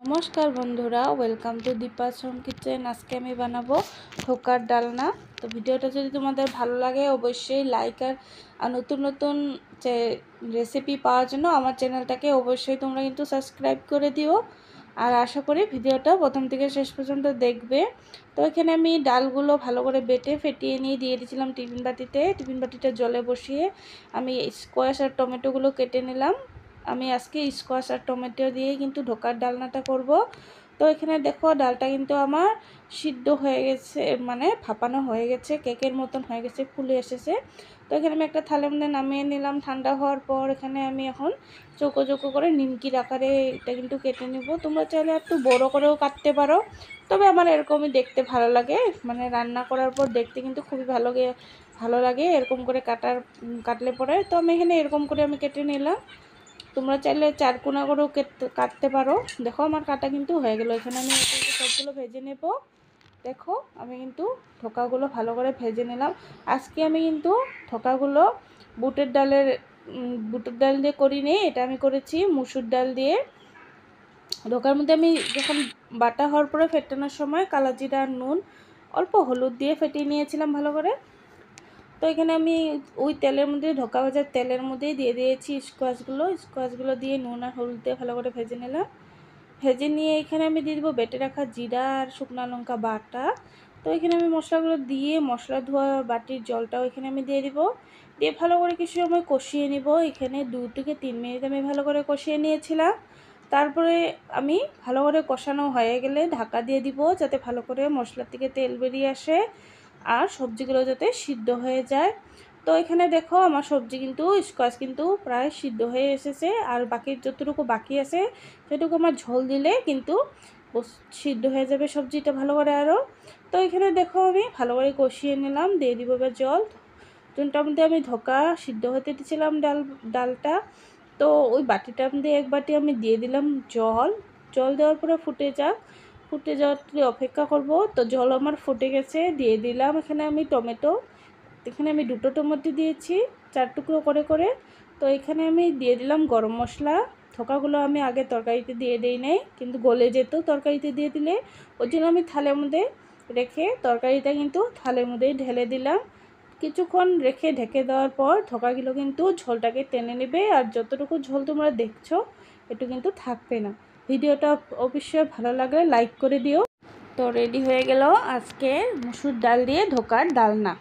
নমস্কার বন্ধুরা, welcome to Deepa's home kitchen. আজকে আমি বানাবো ধোকার ডালনা। তো ভিডিওটা যদি তোমাদের ভালো লাগে অবশ্যই লাইক আর নতুন নতুন যে রেসিপি পাওয়ার জন্য আমার চ্যানেলটাকে অবশ্যই তোমরা কিন্তু সাবস্ক্রাইব করে দিও। আর আশা করি ভিডিওটা প্রথম থেকে শেষ পর্যন্ত দেখবে। তো এখানে আমি ডালগুলো ভালো করে বেটে ফেটিয়ে নিয়ে দিয়ে দিয়েছিলাম টিফিন বাটিটা জলে বসিয়ে আমি স্কোয়াশ আর টমেটোগুলো কেটে নিলাম। আমি আজকে স্কোয়াশ আর টমেটো দিয়ে কিন্তু ধোকার ডালনাটা করব। তো এখানে দেখো ডালটা কিন্তু আমার সিদ্ধ হয়ে গেছে, মানে ভাপানো হয়ে গেছে, কেকের মতন হয়ে গেছে, ফুলে এসেছে। তো এখানে আমি একটা থালের মধ্যে নামিয়ে নিলাম। ঠান্ডা হওয়ার পর এখানে আমি এখন চৌকো চৌকো করে নিমকির আকারে এটা কিন্তু কেটে নেব। তোমরা চাইলে একটু বড় করেও কাটতে পারো, তবে আমার এরকমই দেখতে ভালো লাগে, মানে রান্না করার পর দেখতে কিন্তু খুবই ভালো লাগে এরকম করে কাটলে পরে। তো আমি এখানে এরকম করে আমি কেটে নিলাম। তোমরা চাইলে চারকোনা করেও কাটতে পারো। দেখো আমার কাটা কিন্তু হয়ে গেল। এখানে আমি সবগুলো ভেজে নেব। দেখো আমি কিন্তু ধোকাগুলো ভালো করে ভেজে নিলাম। আজকে আমি কিন্তু ধোকাগুলো বুটের ডাল দিয়ে করিনি, এটা আমি করেছি মুসুর ডাল দিয়ে। ধোকার মধ্যে আমি যখন বাটা হওয়ার পরে ফেটানোর সময় কালো জিরা আর নুন অল্প হলুদ দিয়ে ফেটিয়ে নিয়েছিলাম ভালো করে। তো এখানে আমি ওই তেলের মধ্যে ধোকা ভাজার তেলের মধ্যেই দিয়ে দিয়েছি স্কোয়াশগুলো দিয়ে নুন আর হলুদ দিয়ে ভালো করে ভেজে নিলাম। ভেজে নিয়ে এখানে আমি দিয়ে দেবো বেটে রাখা জিরা আর শুকনো লঙ্কা বাটা। তো এখানে আমি মশলাগুলো দিয়ে মশলা ধোয়া বাটির জলটাও এখানে আমি দিয়ে দিব। দিয়ে ভালো করে কিছু সময় কষিয়ে নিব। এখানে 2 থেকে 3 মিনিট আমি ভালো করে কষিয়ে নিয়েছিলাম। তারপরে আমি ভালো করে কষানো হয়ে গেলে ঢাকা দিয়ে দিব, যাতে ভালো করে মশলা থেকে তেল বেরিয়ে আসে আর সবজিগুলো যাতে সিদ্ধ হয়ে যায়। তো এখানে দেখো আমার সবজি কিন্তু স্কোয়াশ কিন্তু প্রায় সিদ্ধ হয়ে এসেছে, আর বাকি যতটুকু বাকি আছে সেটুকু আমার ঝোল দিলে কিন্তু সিদ্ধ হয়ে যাবে সবজিটা ভালো করে আরও। তো এখানে দেখো আমি ভালো করে কষিয়ে নিলাম, দিয়ে দিব এবার জল। চুনটার মধ্যে আমি ধোকা সিদ্ধ হতে দিয়েছিলাম ডালটা। তো ওই বাটিটার মধ্যে এক বাটি আমি দিয়ে দিলাম জল দেওয়ার পরে ফুটে যাওয়ার অপেক্ষা করব। তো জল আমার ফুটে গেছে, দিয়ে দিলাম এখানে আমি টমেটো। এখানে আমি 2টো টমেটো দিয়েছি 4 টুকরো করে করে। তো এখানে আমি দিয়ে দিলাম গরম মশলা। ধোকাগুলো আমি আগে তরকারিতে দিয়ে দিই নাই, কিন্তু গলে যেত তরকারিতে দিয়ে দিলে, ওই জন্য আমি থালের মধ্যে রেখে তরকারিটা কিন্তু থালের মধ্যেই ঢেলে দিলাম। কিছুক্ষণ রেখে ঢেকে দেওয়ার পর ধোকাগুলো কিন্তু ঝোলটাকে টেনে নেবে, আর যতটুকু ঝোল তোমরা দেখছো একটু কিন্তু থাকবে না। ভিডিওটা অবশ্যই ভালো লাগলে লাইক করে দিও। তো রেডি হয়ে গেল আজকে মুসুর ডাল দিয়ে ধোকার ডালনা।